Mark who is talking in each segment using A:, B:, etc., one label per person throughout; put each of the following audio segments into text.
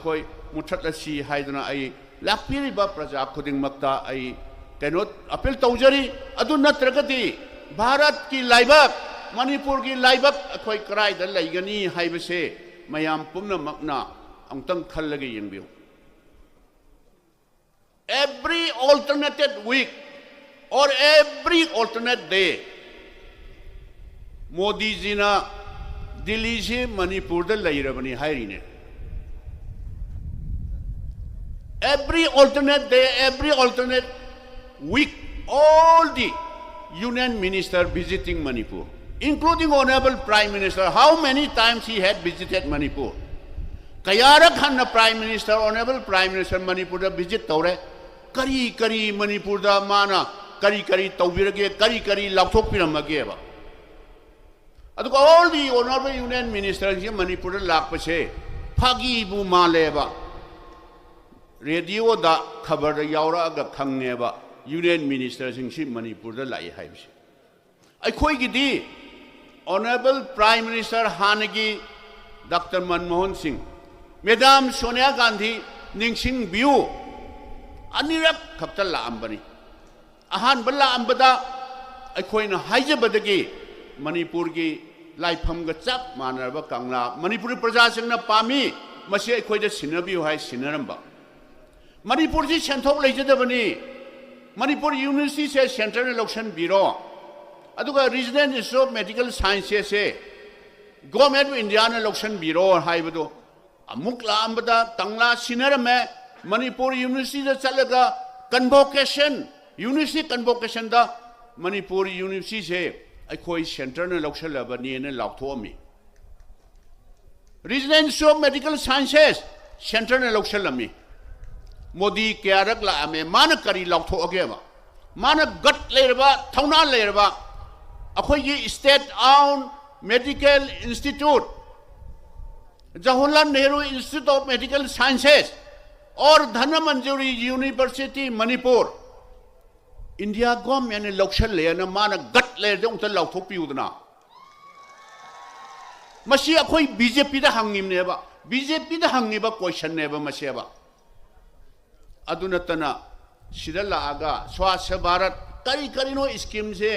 A: अखोई मुठ्लसी हाइदना आई लाक्पिरिबा प्रजा खुदिंगमक्ता आई canoe appeal तौजरी अदु नत्रगति भारत की लाइबक मणिपुर की लाइबक अखोई कराइदा लैगनी हाइबसे मयाम पुम्नमक्ना अंतंग खल्लगे यंगबियो every alternated week or every alternate day Modi ji ना दिल्ली से मणिपुर द लैरबनी हाइरिने every alternate day every alternate week all the union minister visiting Manipur including honorable prime minister how many times he had visited Manipur kayarak hanna prime minister honorable prime minister Manipur da visit tawre kari kari Manipur da mana kari kari tawbirage kari kari laukthok piramage ba adu all the honorable union ministers ji Manipur da lakpase phagi bu male ba radio da khabar da yaura ga khangne ba union ministers sing Manipur da lai haibse ai khoi gi di honorable prime minister hanagi Dr. Manmohan Singh Madam Sonia Gandhi ningsing biu anirak khapta laambani ahan balla ambada ai khoi na haijabadagi Manipur gi laifam ga chap manarba kangla Manipur praja sing na pami masi ai khoi da sinabiu hai sinaramba Manipur ji senthok leijadabani Manipur University से Central Election Bureau अदुगा Regional Institute of Medical Sciences से Government of India Election Bureau हाई बदो अमुक लांबदा तंगला सिनर में Manipur University से चलेगा convocation University convocation दा Manipur University से कोई Central Election लबनी ने लाखों में Regional Institute of Medical Sciences Central Election लमी Modi क्यारक ला में मान करी लाउथो अगे बा मान गट लेरबा थौना लेरबा अखोई ये स्टेट आउन medical institute Jawaharlal Nehru institute of medical sciences और धनमंजूरी यूनिवर्सिटी मणिपुर इंडिया गवर्नमेंट ने लौक्शन लेना मान गट लेर दे उनसे लाउथो पिउदना मसी अखोई बीजेपी दा हंगिम नेबा बीजेपी दा हंगिबा क्वेश्चन नेबा मसेबा अदुनतना सिदला आगा स्वास्थ्य भारत करी करीनो स्कीम से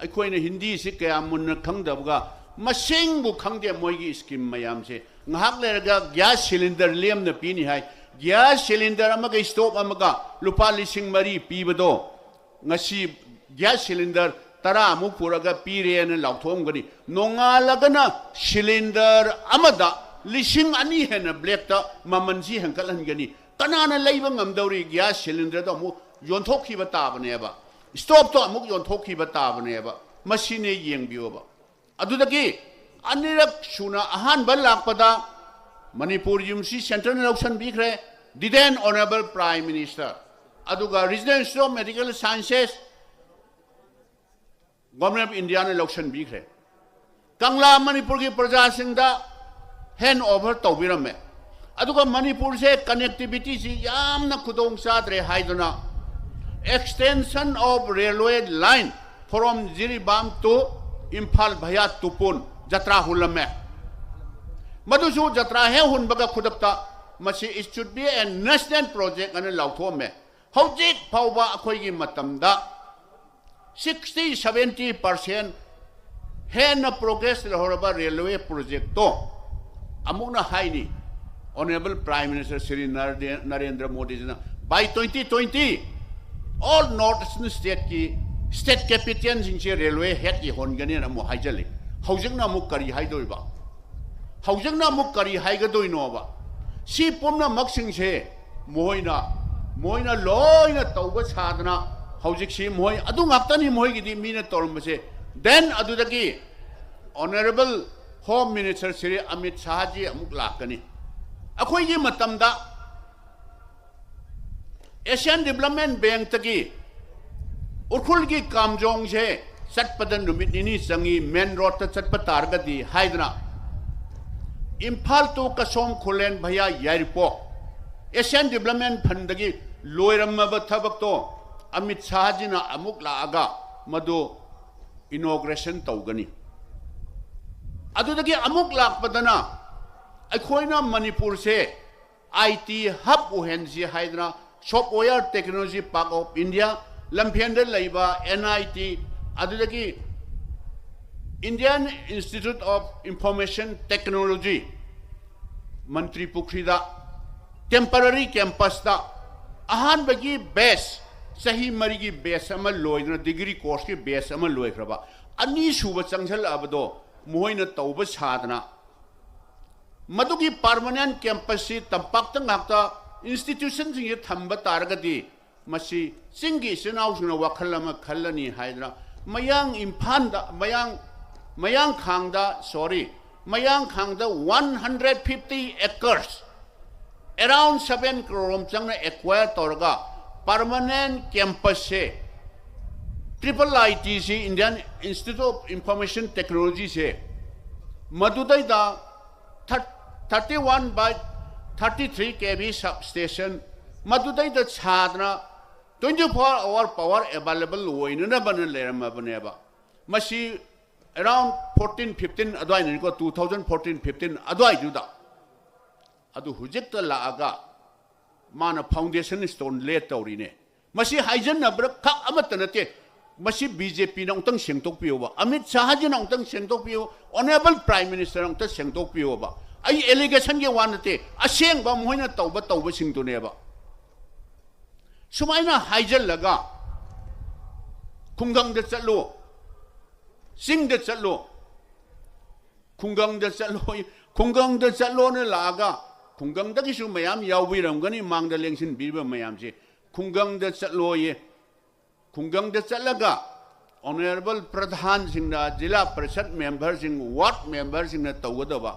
A: अखोइन हिंदी से क्या मुन्न खंगदबगा मसिंगबु खंगदे मोइगी स्कीम मयाम से ngahak lerga gas cylinder lem na pini hai gas cylinder amaga stove amaga lupa lising mari pibado ngasi gas cylinder tara amu puraga pire na lauthom gani nongalagana cylinder amada lising ani hena black ta mamanji hankalan gani kanana leiba ngamdori gas cylinder to amu yonthoki ba tabane stove to amu yonthoki ba tabane ba machine yengbiyo ba adudagi anirak suna ahan balak pada Manipur University Central Election bikre the then honorable prime minister aduga Regional Institute of Medical Sciences Government of India election bikre Kangla Manipur ki praja singda hand over tawbirame aduga Manipur se connectivity si yamna khudong sadre haiduna extension of railway line from Jiribam to Imphal bhaya tupun jatra hulame Madusu jatra hai hun baga khudapta masi it should be a national project ane lauthome hojik phauba akhoi gi matamda 60-70% hen progress horaba railway project to amuna haini honorable prime minister Shri Narendra Modi ji by 2020 all northern state capitals in railway head ki hongani na mo haijali haujingna mu kari haidoiba haujingna mu kari haigadoinoba si pomna maksing se moina loina tawba sadna haujik si moi adu ngaptani moi gi di mina tormse then adudagi honorable home minister Shri Amit Shah ji amuk lakani akhoi gi matamda Asian Development Bank tagi urkhul gi kamjong se satpadan numit ni sangi main road ta chatpa targadi haidna Imphal to Kasong Kulen Bhaya Yarpo Asian Development Fund dagi loiramaba thabak to Amit Shah ji na amuk la aga madu inauguration tawgani adudagi amuk lakpadana aikoina Manipur se IT hub uhensi haidna software technology park of India lampianda laiba NIT adudagi Indian Institute of Information Technology Mantri Pukrida temporary campus da ahan bagi base sahi marigi base ama loidna degree course ki base ama loikraba ani suba changchal abado moina tauba sadna madugi permanent campus si tampak tangakta institution sing thamba taragadi masi singi sinau suna wakhalama khallani haidra mayang Imphal da mayang khangda 150 acres around 7 crore changna acquire torga permanent campus se triple ITC Indian Institute of Information Technology se madudai da 31 by 33 kV substation madudai da chadna 24-hour power available woinuna banan lerama baneba masi around 14-15 adwai niko 2014-15 adwai juda adu hujekta laaga mana foundation stone lay tawrine masi haijan nabra khak amatanate masi BJP na ungtang sengtok piyo ba Amit Shah ji na ungtang sengtok piyo honorable prime minister na ungtang sengtok piyo ba ay allegation ge wanate aseng ba moina tawba singtune ba sumaina haijan laga khunggang de chalo sing de chalo khunggang de chalo ne laga khunggang da gisu mayam yawbiram gani mangda lengsin biba mayam je khunggang de chalo ye khunggang de chalaga honorable pradhan singh na jila parishad member sing ward member sing na tawdaba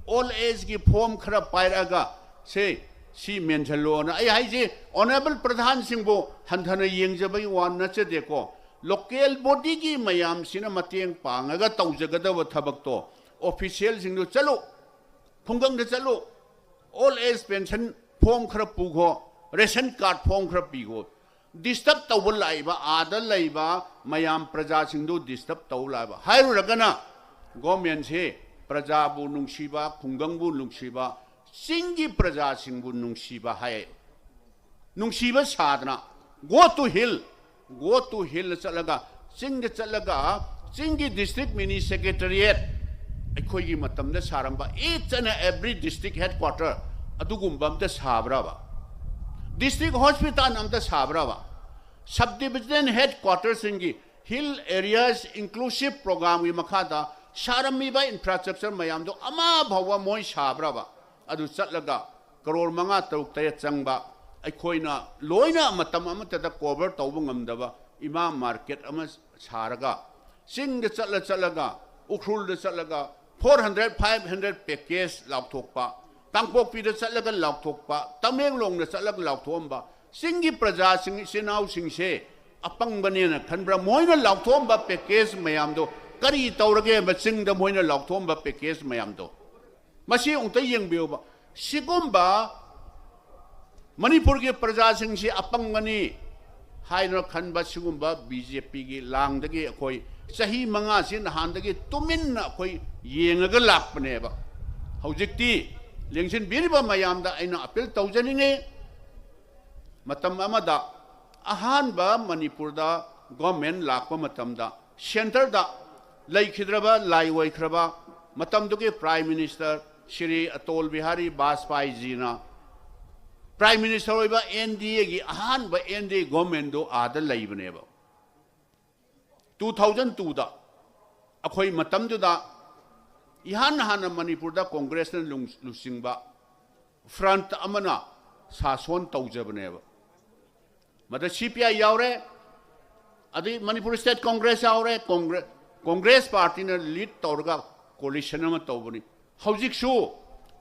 A: all age ki form khara pairaga se si menchalo na ai hai je honorable pradhan singh bo hanthana yengjabai wan na che deko local body ki mayam sina mateng pangaga tawjagada thabak to official sing do chalo khunggang de chalo all age pension form khara pugo ration card form khara pigo disturb tawul laiba adal laiba mayam praja sing do disturb tawul laiba hairu ragana government se praja bu nungsiba khunggang bu nungsiba singi praja sing bu nungsiba hai nungsiba sadna go to hill chalaga singi district mini secretariat akhoi gi matam da saramba each and every district headquarter adugumba amta sabra ba district hospital amta sabra ba subdivision headquarters singi hill areas inclusive program gi makhada sarami ba infrastructure mayam do ama bhawa moi sabra ba adu chatlaga crore manga taruk tay changba aikoina loina matam amata da cover tawbu ngamdaba ima market ama saraga sing de chalaga ukrul de chalaga 400-500 package laukthokpa tangpokpi de chalaga laukthokpa tamenglong de chalaga laukthomba singi praja sing sinau singse apang banena khanbra moina laukthomba package mayam do kari tawrage masing da moina laukthomba package mayam do masi ungta yengbiuba sigumba Manipur ke praja sing si apang gani haino khanba sigumba BJP gi langdagi akoi sahi manga sin handagi tumin na akoi yengaga lakpane ba haujikti lengsin biriba mayam da aina apel tawjaninge matam amada ahan ba Manipur da government lakpa matam da center da laikhidraba laiwai khraba matam duke prime minister Shri Atol Bihari Bajpai ji na Prime Minister oiba NDA gi ahan ba NDA government do ada laibane ba 2002 da akhoi matam du da ihan hana Manipur da Congress na lusing ba front amana sason tawjabane ba mada CPI yaure adi Manipur State Congress yaure Congress party na lead tawrga coalition ama tawbani haujik su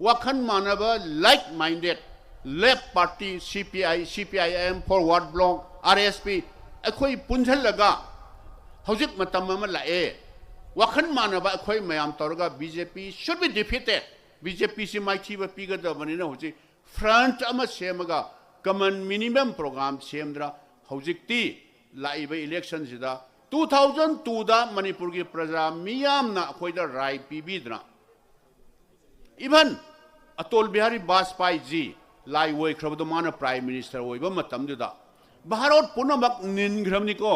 A: wakhan manaba like minded left party CPIM forward bloc RSP akhoi punjal laga hojik matam ma lae wakhan manaba akhoi mayam torga BJP should be defeated BJP si maithi ba piga da bani na hoji front ama semaga common minimum program semdra hojik ti laiba election sida 2002 da Manipur gi praja miyam na akhoi da rai pibidra even Atal Bihari Vajpayee ji लाई ओइख्रबदो माना prime minister ओइबा मतमदुदा भारत पुनमक निनग्रमनिको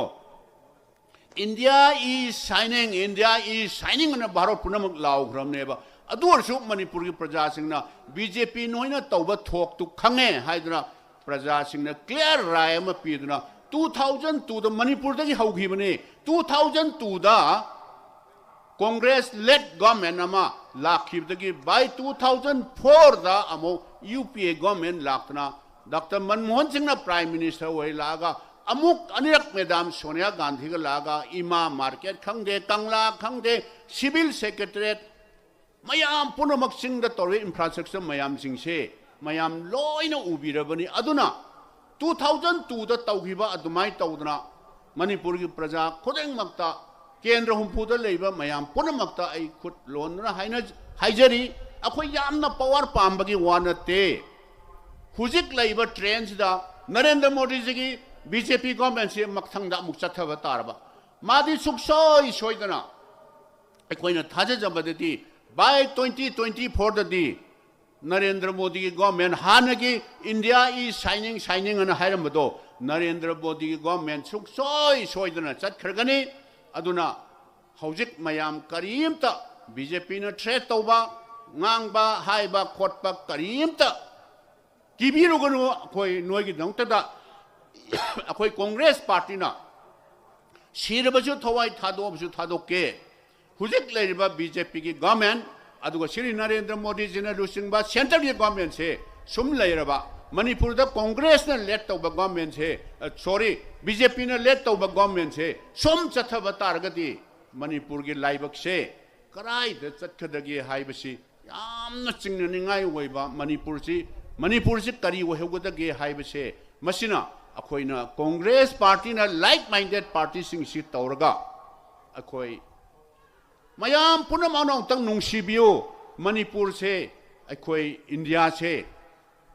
A: India is shining अन भारत पुनमक लाउग्रमनेबा अदुरसु मणिपुर की प्रजा सिंगना बीजेपी नोइना तौबा थोक तु खंगे हाइदना प्रजा सिंगना क्लियर राय अमा पीदना 2002 दा मणिपुर दगी हौखिबने 2002 दा कांग्रेस लेड गवर्नमेंट अमा लाखिबदगी बाय 2004 दा अमो यूपीए गवर्नमेंट लाखना doctor Manmohan Singh prime minister होई लागा अमुक अनिरक मैडम सोनिया गांधी का लागा इमा मार्केट खंगे कंगला खंगे सिविल सेक्रेटरीट मयाम पुनमक सिंह द तौर इंफ्रास्ट्रक्चर मयाम सिंह से मयाम लोइना उबिरबनी अदुना 2002 दा तौगिबा अदुमाई तौदना मणिपुर की प्रजा खुदेंगमक्ता केंद्र हुंफुदा लेबा मयाम पुनमक्ता आई खुद लोनना हाइजरी अखोय यामना पावर पाम्बगी वानते हुजिक लेबा ट्रेंड्स दा नरेंद्र मोदी जी की बीजेपी गवर्नमेंट से मक्थंग दा मुक चथब तारबा मादी सुखसोय सोयदना अखोयना थाजजबदती बाय 2024 ददी नरेंद्र मोदी की गवर्नमेंट हानगी इंडिया इज शाइनिंग अन हायरमदो नरेंद्र मोदी की गवर्नमेंट सुखसोय सोयदना चतखरगनी अदुना हौजिक मयाम करीमता बीजेपी न थ्रेट तौबा ngang hai ba khot ba karim ta kibiru ganu khoi noi gi dang ta da khoi congress party na sir ba ju thawai thado bu thado ke hujik le ba bjp gi government aduga sri narendra modi ji na lusing ba central gi government se sum le ra ba manipur da congress na let to ba government se sorry bjp na let to ba government se sum chatha ba tar ga di manipur gi laibak se karai da chatkadagi haibasi yamna chingnaningai oiba manipur si kari ohegodage haibase masina akhoina congress party na like minded party sing si tawraga akhoi mayam punamano tang nungsibiyo manipur se akhoi india se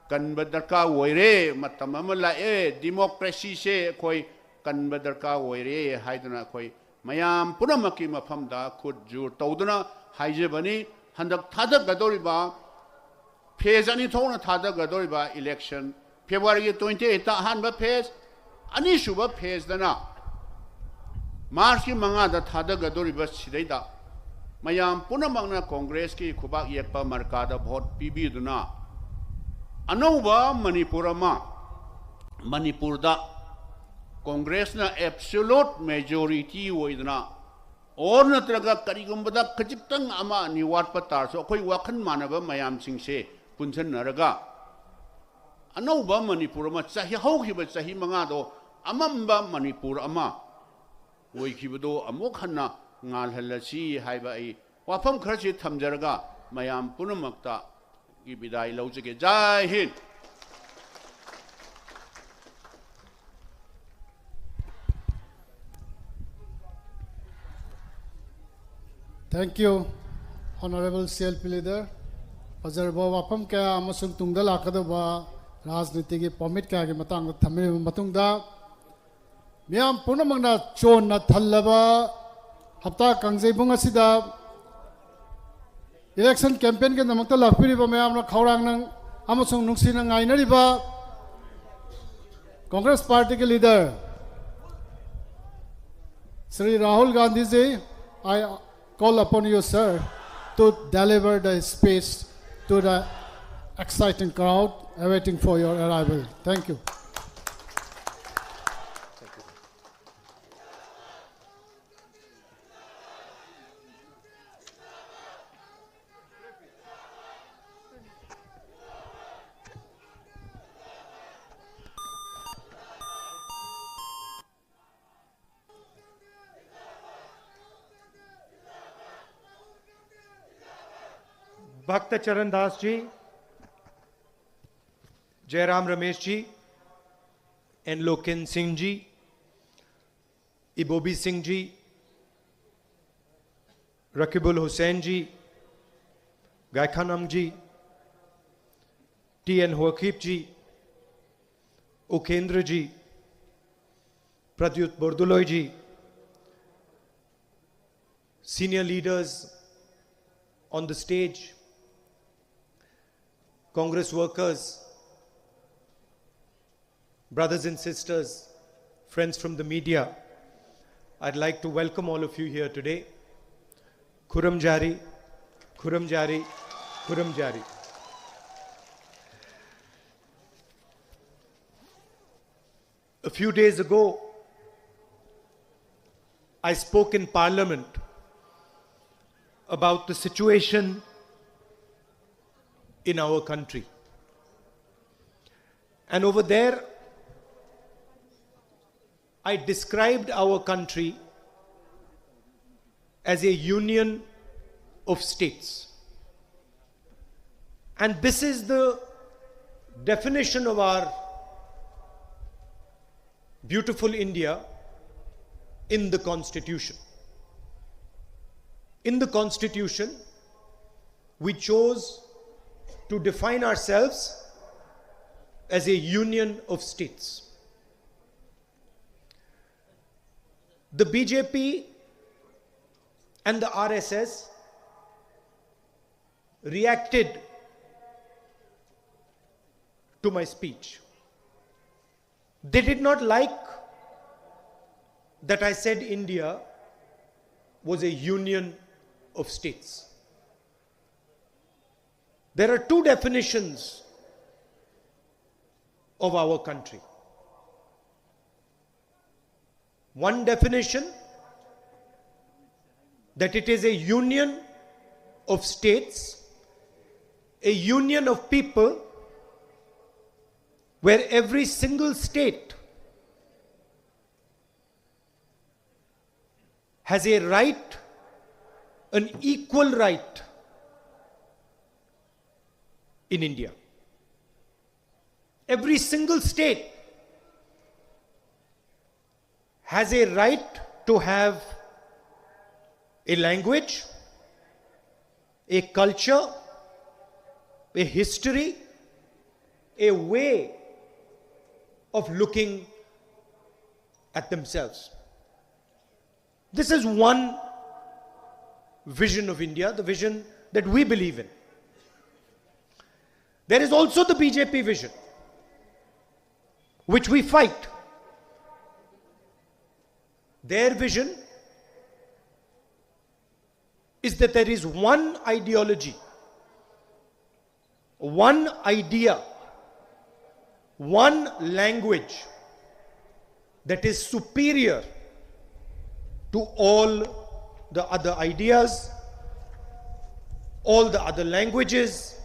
A: kanba darka oire matam ama lae democracy se akhoi kanba darka oire haidana akhoi mayam punamaki mafamda khud jur tawduna haijebani handak thada gadoriba phase ani thona thada gadoriba election February 28 ta hanba phase ani shuba phase dana March ki manga da thada gadoriba sidaida mayam punamangna congress ki khubak yekpa marka da vote pibi duna anova manipur da congress na absolute majority oidna और नत्रगा करीगुंबदा खजिक्तंग अमा निवाट पतारसो अखोई वाखन मानबा मयाम सिंसे पुनसन नरगा अनौबा मणिपुर मा चाहि हौखिबा चाहि मंगादो अमम्बा मणिपुर अमा ओइखिबदो अमुक हन्ना ngalhalasi haiba ai wafam kharchi thamjarga mayam punamakta gi bidai laujage jai hind.
B: Thank you, Honorable CLP Leader. Honorable Wapam Kaya Amasung Tungdala Kadaba Rajnitigi Pomit Kaya Matang Tamil Matungda Miam Punamanga Chon Natalaba Hapta Kangjeibung Asida Election Campaign Can the Matala Piriba Mayam Kaurang Amasung Nuxina Ainariba Congress Party Leader Sri Rahul Gandhi ji, I call upon you, sir, to deliver the speech to the exciting crowd awaiting for your arrival. Thank you.
C: Bhakta Charan Das ji, Jairam Ramesh ji, N Loken Singh ji, Ibobi Singh ji, Rakibul Hussain ji, Gaikhangam ji, T N Haokip ji, Ukendra ji, Pradyut Bordoloi ji, senior leaders on the stage, Congress workers, brothers and sisters, friends from the media, I'd like to welcome all of you here today. Khurram Jari, Khurram Jari, Khurram Jari. A few days ago, I spoke in Parliament about the situation in our country. And over there, I described our country as a union of states. And this is the definition of our beautiful India in the Constitution. In the Constitution, we chose to define ourselves as a union of states. The BJP and the RSS reacted to my speech. They did not like that I said India was a union of states. There are two definitions of our country. One definition, that it is a union of states, a union of people, where every single state has a right, an equal right in India. Every single state has a right to have a language, a culture, a history, a way of looking at themselves. This is one vision of India, the vision that we believe in. There is also the BJP vision, which we fight. Their vision is that there is one ideology, one idea, one language that is superior to all the other ideas, all the other languages,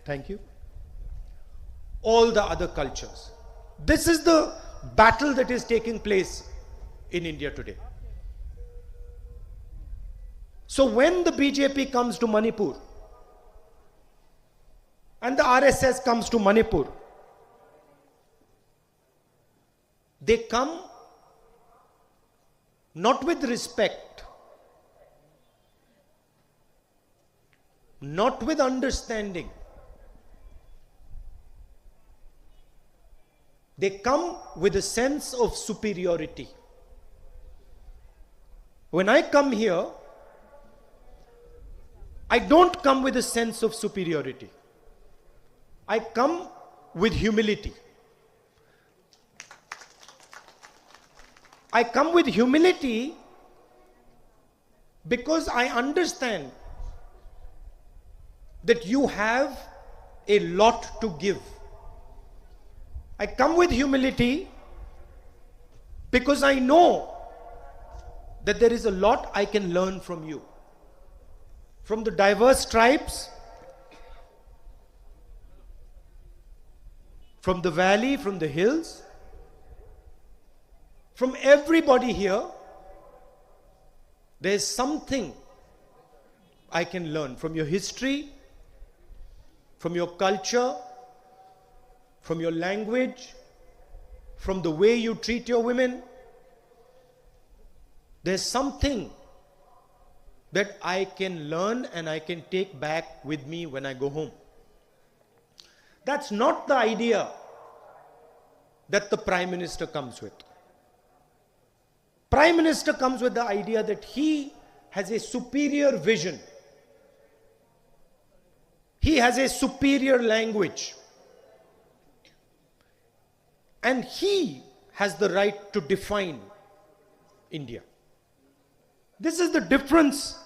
C: thank you, all the other cultures. This is the battle that is taking place in India today. So when the BJP comes to Manipur and the RSS comes to Manipur, they come not with respect, not with understanding. They come with a sense of superiority. When I come here, I don't come with a sense of superiority. I come with humility. I come with humility because I understand that you have a lot to give. I come with humility because I know that there is a lot I can learn from you. From the diverse tribes, from the valley, from the hills, from everybody here, there is something I can learn from your history, from your culture, from your language, from the way you treat your women. There's something that I can learn and I can take back with me when I go home. That's not the idea that the Prime Minister comes with. Prime Minister comes with the idea that he has a superior vision He has a superior language. And he has the right to define India. This is the difference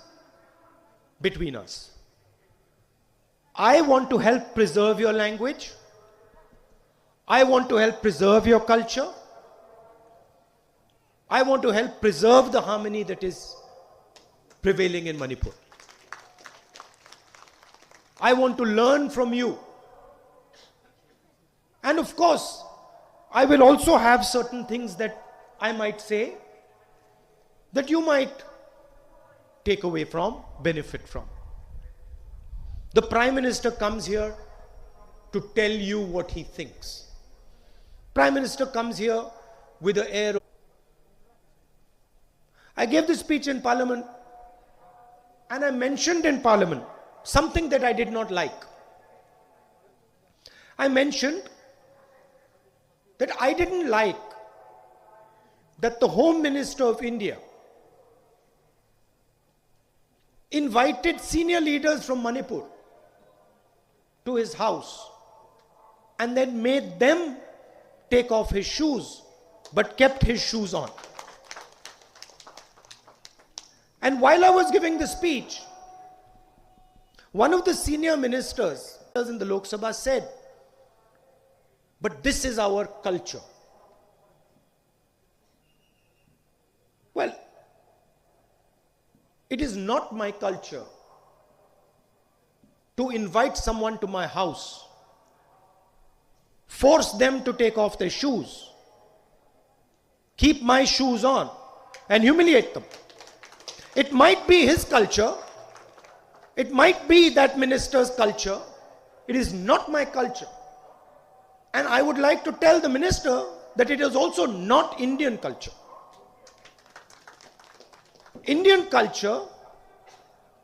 C: between us. I want to help preserve your language. I want to help preserve your culture. I want to help preserve the harmony that is prevailing in Manipur. I want to learn from you. And of course, I will also have certain things that I might say that you might take away from, benefit from. The Prime Minister comes here to tell you what he thinks. Prime Minister comes here with the air. I gave this speech in Parliament and I mentioned in Parliament something that I did not like. I mentioned that I didn't like that the Home Minister of India invited senior leaders from Manipur to his house and then made them take off his shoes but kept his shoes on. And while I was giving the speech, one of the senior ministers in the Lok Sabha said, "But this is our culture." Well, it is not my culture to invite someone to my house, force them to take off their shoes, keep my shoes on, and humiliate them. It might be his culture. It might be that minister's culture. It is not my culture. And I would like to tell the minister that it is also not Indian culture. Indian culture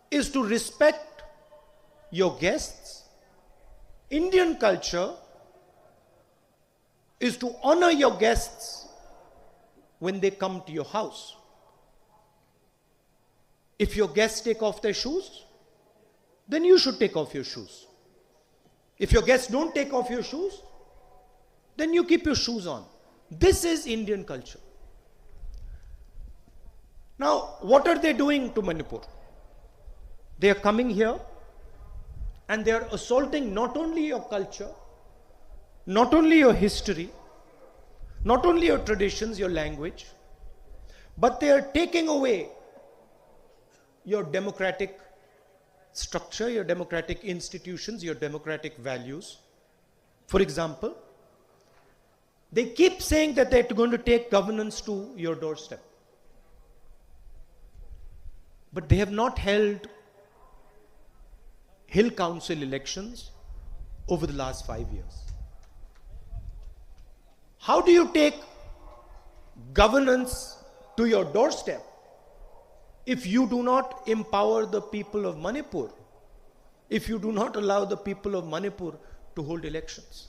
C: is to respect your guests. Indian culture is to honor your guests when they come to your house. If your guests take off their shoes, then you should take off your shoes. If your guests don't take off your shoes, then you keep your shoes on. This is Indian culture. Now, what are they doing to Manipur? They are coming here and they are assaulting not only your culture, not only your history, not only your traditions, your language, but they are taking away your democratic structure, your democratic institutions, your democratic values. For example, they keep saying that they're going to take governance to your doorstep. But they have not held Hill Council elections over the last 5 years. How do you take governance to your doorstep if you do not empower the people of Manipur, if you do not allow the people of Manipur to hold elections?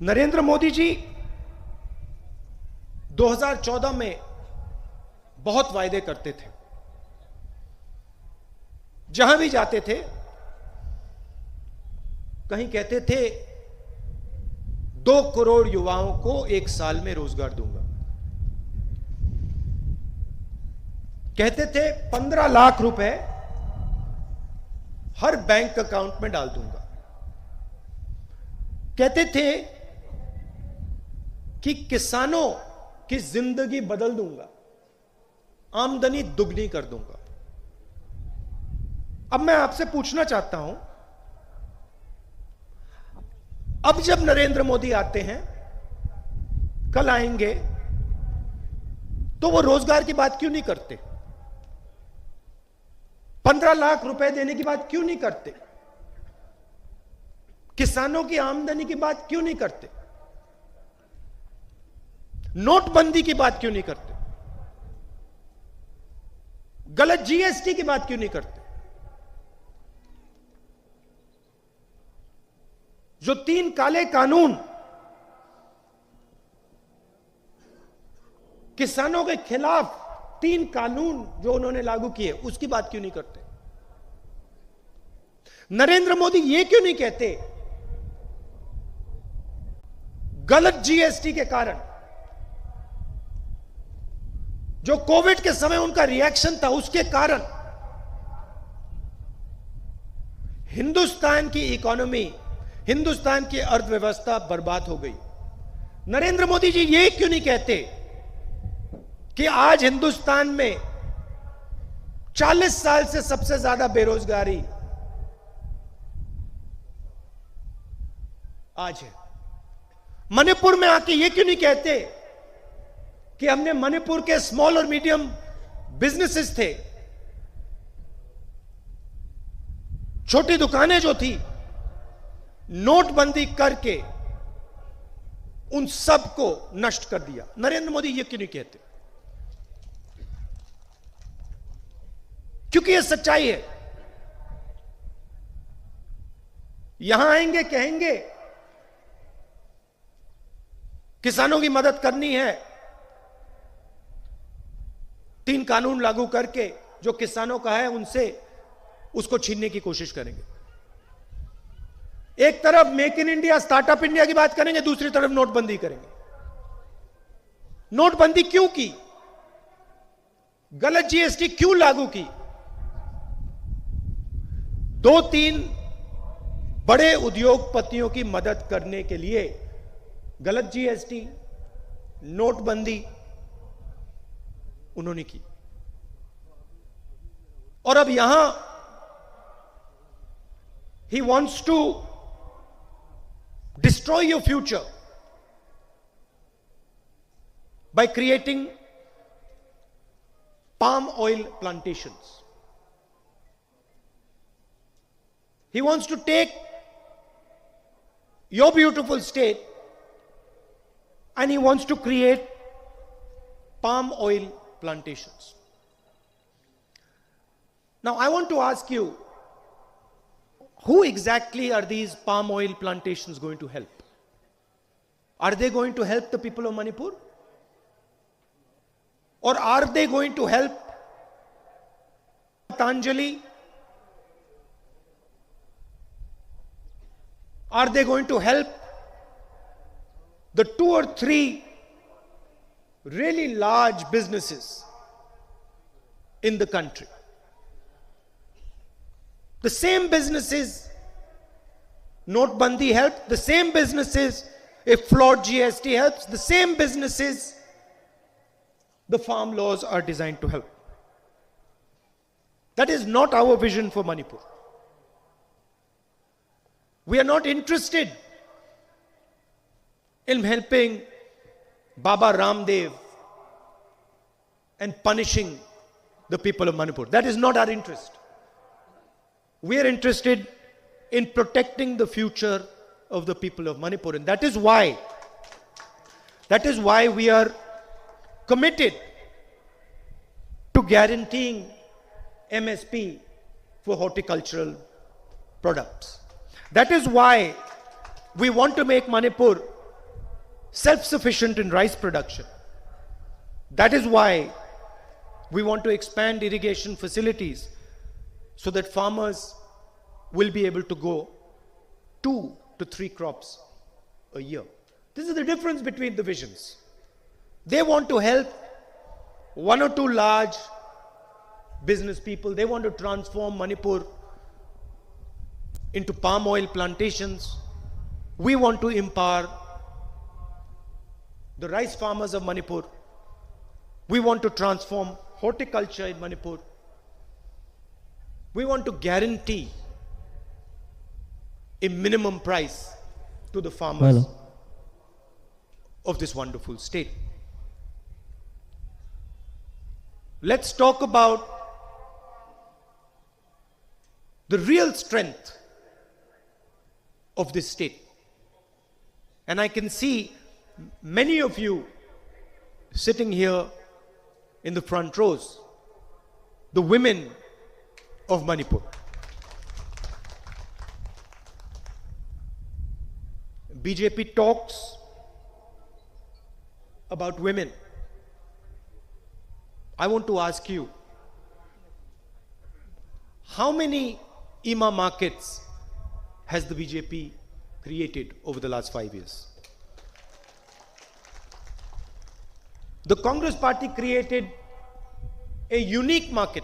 C: Narendra Modi ji 2014 में बहुत वायदे करते थे. जहां भी जाते थे, कहीं कहते थे 2 करोड़ युवाओं को 1 साल में रोजगार दूंगा. कहते थे 15 लाख रुपए हर बैंक अकाउंट में डाल दूंगा. कहते थे कि किसानों की जिंदगी बदल दूंगा, आमदनी दुगनी कर दूंगा. अब मैं आपसे पूछना चाहता हूं, अब जब नरेंद्र मोदी आते हैं, कल आएंगे, तो वो रोजगार की बात क्यों नहीं करते? 15 लाख रुपए देने की बात क्यों नहीं करते? किसानों की आमदनी की बात क्यों नहीं करते? नोटबंदी की बात क्यों नहीं करते? गलत जीएसटी की बात क्यों नहीं करते? जो 3 काले कानून किसानों के खिलाफ 3 कानून जो उन्होंने लागू किए, उसकी बात क्यों नहीं करते? नरेंद्र मोदी ये क्यों नहीं कहते गलत जीएसटी के कारण जो कोविड के समय उनका रिएक्शन था, उसके कारण हिंदुस्तान की इकोनॉमी, हिंदुस्तान की अर्थव्यवस्था बर्बाद हो गई। नरेंद्र मोदी जी ये क्यों नहीं कहते कि आज हिंदुस्तान में 40 साल से सबसे ज्यादा बेरोजगारी आज है। मणिपुर में आके ये क्यों नहीं कहते कि हमने मणिपुर के स्मॉल और मीडियम बिजनेसेस थे, छोटी दुकानें जो थी, नोटबंदी करके उन सब को नष्ट कर दिया। नरेंद्र मोदी ये क्यों नहीं कहते? क्योंकि ये सच्चाई है। यहां आएंगे, कहेंगे किसानों की मदद करनी है, 3 कानून लागू करके जो किसानों का है उनसे उसको छीनने की कोशिश करेंगे। एक तरफ make in India, startup India की बात करेंगे, दूसरी तरफ नोटबंदी करेंगे। नोटबंदी क्यों की? गलत जीएसटी क्यों लागू की? 2-3 बड़े उद्योगपतियों की मदद करने के लिए गलत जीएसटी, नोटबंदी उन्होंने की। और अब यहां he wants to destroy your future by creating palm oil plantations. He wants to take your beautiful state and he wants to create palm oil plantations. Now I want to ask you, who exactly are these palm oil plantations going to help? Are they going to help the people of Manipur? Or are they going to help Patanjali? Are they going to help the 2 or 3 really large businesses in the country? The same businesses Notbandi helped, the same businesses if flawed GST helps, the same businesses the farm laws are designed to help. That is not our vision for Manipur. We are not interested in helping Baba Ramdev and punishing the people of Manipur. That is not our interest. We are interested in protecting the future of the people of Manipur. And that is why we are committed to guaranteeing MSP for horticultural products. That is why we want to make Manipur self-sufficient in rice production. That is why we want to expand irrigation facilities so that farmers will be able to grow 2 to 3 crops a year. This is the difference between the visions. They want to help 1 or 2 large business people. They want to transform Manipur into palm oil plantations. We want to empower the rice farmers of Manipur. We want to transform horticulture in Manipur. We want to guarantee a minimum price to the farmers of this wonderful state. Let's talk about the real strength of this state. And I can see many of you sitting here in the front rows, the women of Manipur. BJP talks about women. I want to ask you, how many IMA markets has the BJP created over the last 5 years? The Congress party created a unique market,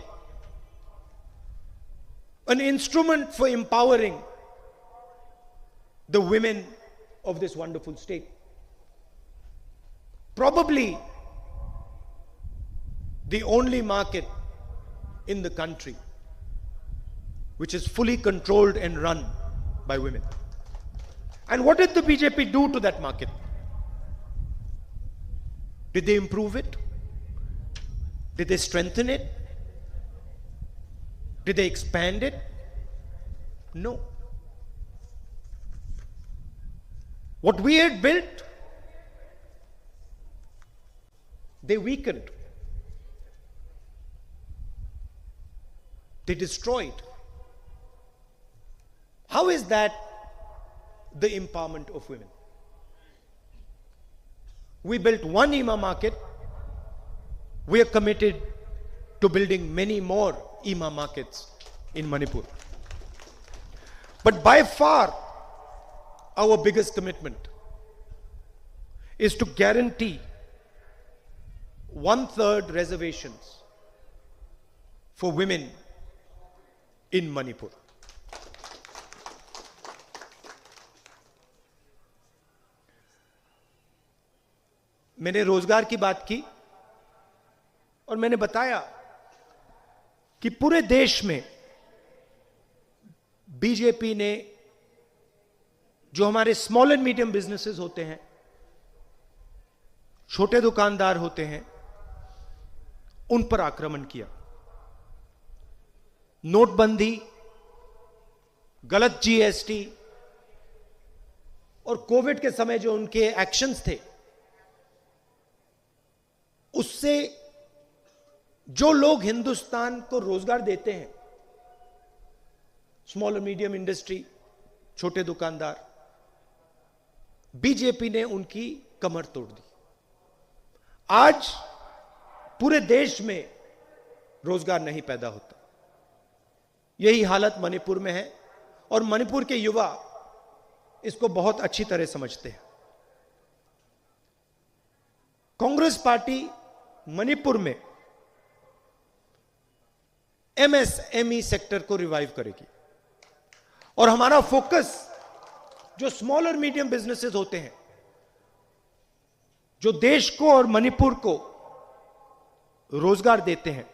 C: an instrument for empowering the women of this wonderful state. Probably the only market in the country which is fully controlled and run by women. And what did the BJP do to that market? Did they improve it? Did they strengthen it? Did they expand it? No. What we had built, they weakened. They destroyed. How is that the empowerment of women? We built one IMA market. We are committed to building many more IMA markets in Manipur. But by far, our biggest commitment is to guarantee 1/3 reservations for women in Manipur. मैंने रोजगार की बात की और मैंने बताया कि पूरे देश में बीजेपी ने जो हमारे स्मॉल एंड मीडियम बिजनेसेस होते हैं, छोटे दुकानदार होते हैं, उन पर आक्रमण किया. नोटबंदी, गलत जीएसटी और कोविड के समय जो उनके एक्शंस थे, उससे जो लोग हिंदुस्तान को रोजगार देते हैं, स्मॉल और मीडियम इंडस्ट्री, छोटे दुकानदार, बीजेपी ने उनकी कमर तोड़ दी. आज पूरे देश में रोजगार नहीं पैदा होता. यही हालत मणिपुर में है और मणिपुर के युवा इसको बहुत अच्छी तरह समझते हैं. कांग्रेस पार्टी मणिपुर में एमएसएमई सेक्टर को रिवाइव करेगी और हमारा फोकस जो स्मॉल और मीडियम बिजनेसेस होते हैं, जो देश को और मणिपुर को रोजगार देते हैं,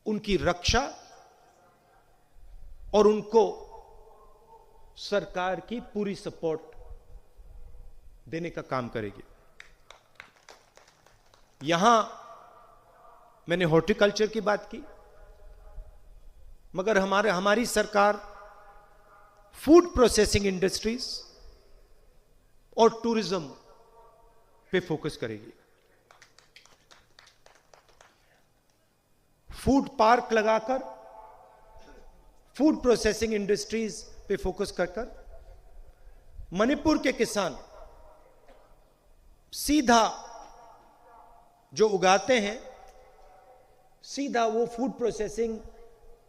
C: उनकी रक्षा और उनको सरकार की पूरी सपोर्ट देने का काम करेगी. यहां मैंने हॉर्टिकल्चर की बात की, मगर हमारी सरकार फूड प्रोसेसिंग इंडस्ट्रीज और टूरिज्म पे फोकस करेगी. फूड पार्क लगाकर फूड प्रोसेसिंग इंडस्ट्रीज पे फोकस कर मणिपुर के किसान सीधा जो उगाते हैं, सीधा वो फूड प्रोसेसिंग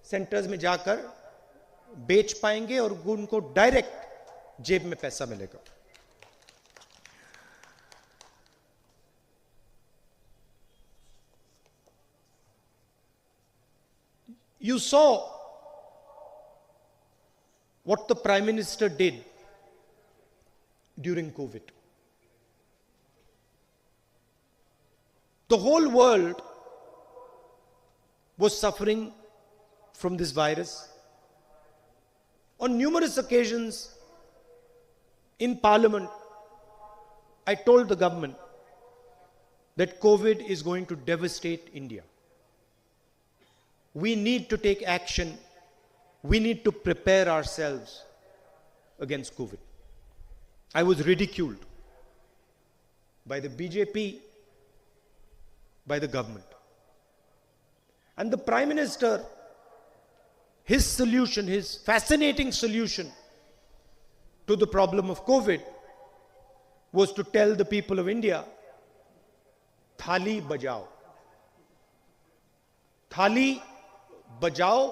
C: सेंटर्स में जाकर बेच पाएंगे और उनको डायरेक्ट जेब में पैसा मिलेगा. You saw what the Prime Minister did during COVID. The whole world was suffering from this virus. On numerous occasions in Parliament, I told the government that COVID is going to devastate India. We need to take action. We need to prepare ourselves against COVID. I was ridiculed by the BJP, by the government. And the Prime Minister, his solution, his fascinating solution to the problem of COVID was to tell the people of India, Thali bajao. Thali बजाओ,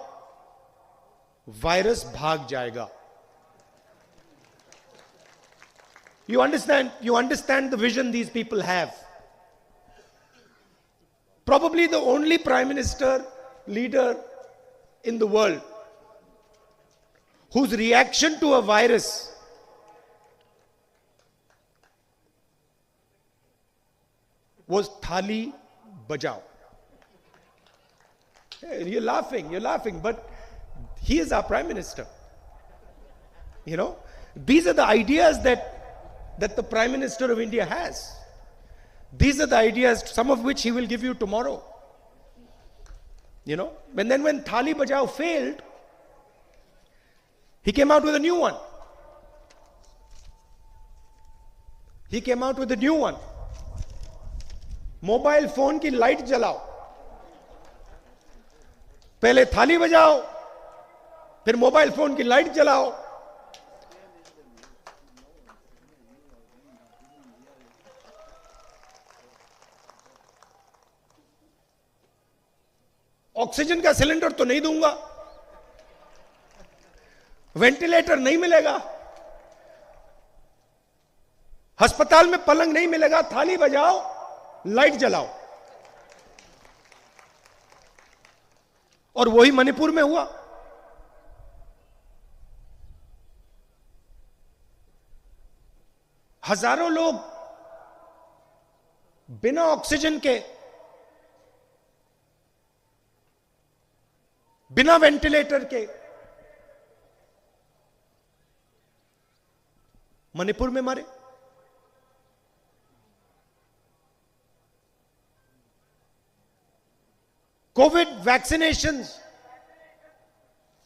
C: virus भाग जाएगा. You understand the vision these people have. Probably the only prime minister, leader in the world whose reaction to a virus was Thali Bajao. Hey, you're laughing, but he is our prime minister. You know, these are the ideas that the Prime Minister of India has. These are the ideas, some of which he will give you tomorrow. You know, and then when Thali Bajao failed, he came out with a new one. Mobile phone की light जलाओ, पहले थाली बजाओ, फिर mobile phone की light जलाओ. Oxygen का cylinder तो नहीं दूंगा, वेंटिलेटर नहीं मिलेगा, अस्पताल में पलंग नहीं मिलेगा, थाली बजाओ, लाइट जलाओ. और वही मणिपुर में हुआ. हजारों लोग बिना ऑक्सीजन के, बिना वेंटिलेटर के मणिपुर में मरे. कोविड वैक्सीनेशंस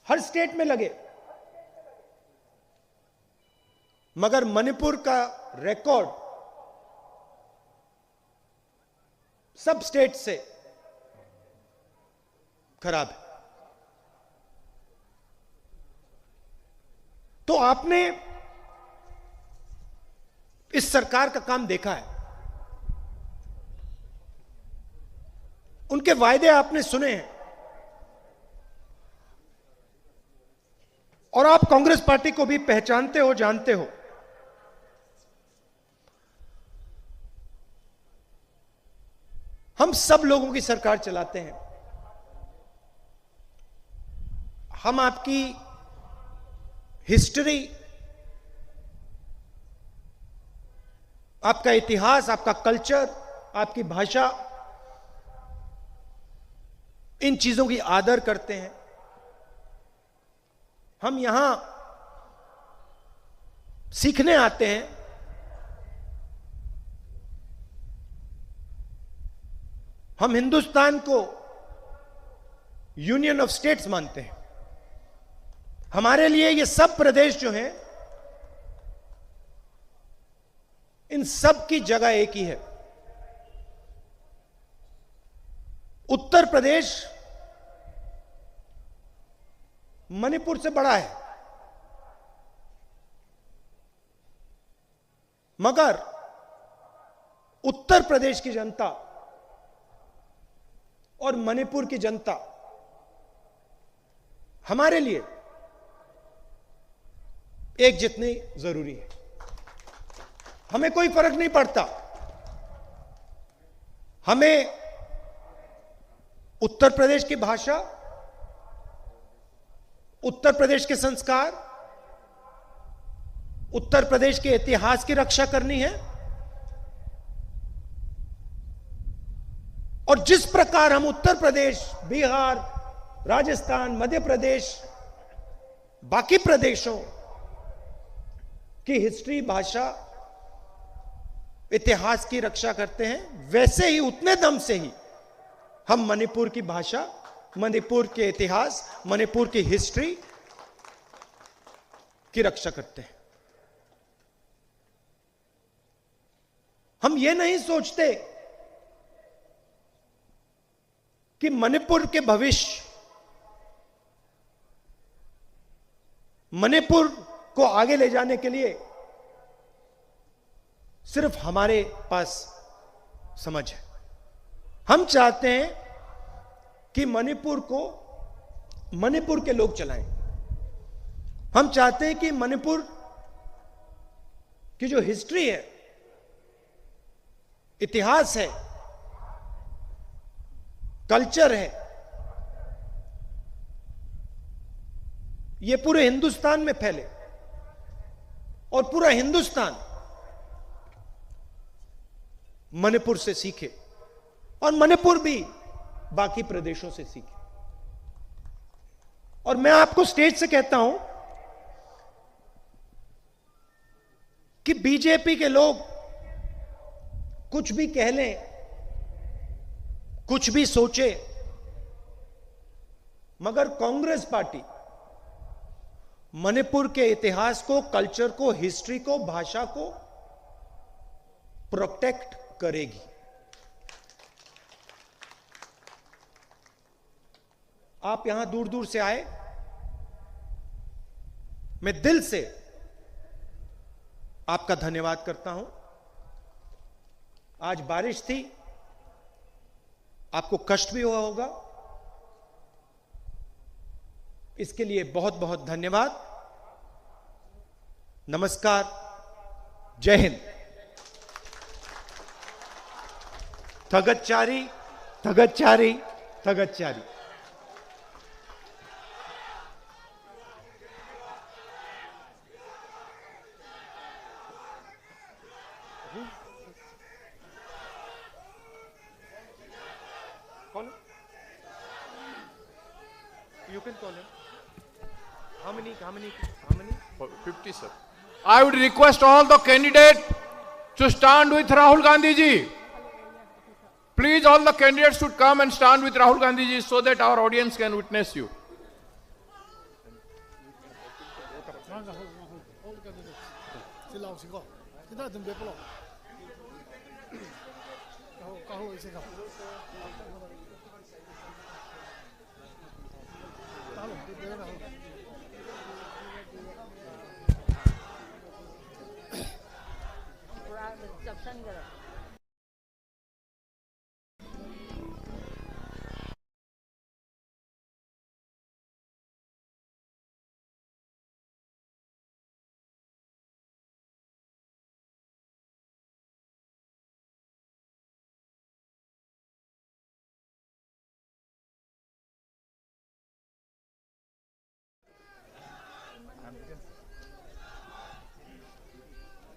C: हर स्टेट में लगे, मगर मणिपुर का रिकॉर्ड सब स्टेट से खराब है. तो आपने इस सरकार का काम देखा है, उनके वायदे आपने सुने हैं, और आप कांग्रेस पार्टी को भी पहचानते हो, जानते हो. हम सब लोगों की सरकार चलाते हैं. हम आपकी हिस्ट्री, आपका इतिहास, आपका कल्चर, आपकी भाषा, इन चीजों की आदर करते हैं. हम यहां सीखने आते हैं. हम हिंदुस्तान को यूनियन ऑफ स्टेट्स मानते हैं. हमारे लिए ये सब प्रदेश जो हैं, इन सब की जगह एक ही है. उत्तर प्रदेश मणिपुर से बड़ा है, मगर उत्तर प्रदेश की जनता और मणिपुर की जनता हमारे लिए एक जितनी जरूरी है. हमें कोई फर्क नहीं पड़ता. हमें उत्तर प्रदेश की भाषा, उत्तर प्रदेश के संस्कार, उत्तर प्रदेश के इतिहास की रक्षा करनी है. और जिस प्रकार हम उत्तर प्रदेश, बिहार, राजस्थान, मध्य प्रदेश, बाकी प्रदेशों की हिस्ट्री, भाषा, इतिहास की रक्षा करते हैं, वैसे ही, उतने दम से ही हम मणिपुर की भाषा, मणिपुर के इतिहास, मणिपुर की हिस्ट्री की रक्षा करते हैं. हम ये नहीं सोचते कि मणिपुर के भविष्य, मणिपुर को आगे ले जाने के लिए सिर्फ हमारे पास समझ है. हम चाहते हैं कि मणिपुर को मणिपुर के लोग चलाएं। हम चाहते हैं कि मणिपुर की जो हिस्ट्री है, इतिहास है, कल्चर है, ये पूरे हिंदुस्तान में फैले और पूरा हिंदुस्तान मणिपुर से सीखे और मणिपुर भी बाकी प्रदेशों से सीखे। और मैं आपको स्टेज से कहता हूं कि बीजेपी के लोग कुछ भी कह लें, कुछ भी सोचे, मगर कांग्रेस पार्टी मणिपुर के इतिहास को, कल्चर को, हिस्ट्री को, भाषा को प्रोटेक्ट करेगी। आप यहां दूर दूर से आए, मैं दिल से आपका धन्यवाद करता हूं। आज बारिश थी, आपको कष्ट भी हुआ होगा, इसके लिए बहुत बहुत धन्यवाद। नमस्कार, जय Hind. थगच्चारी थगच्चारी थगच्चारी। You can call him. How many?
D: 50, sir. I would request all the candidates to stand with Rahul Gandhi ji. Please, all the candidates should come and stand with Rahul Gandhi ji so that our audience can witness you.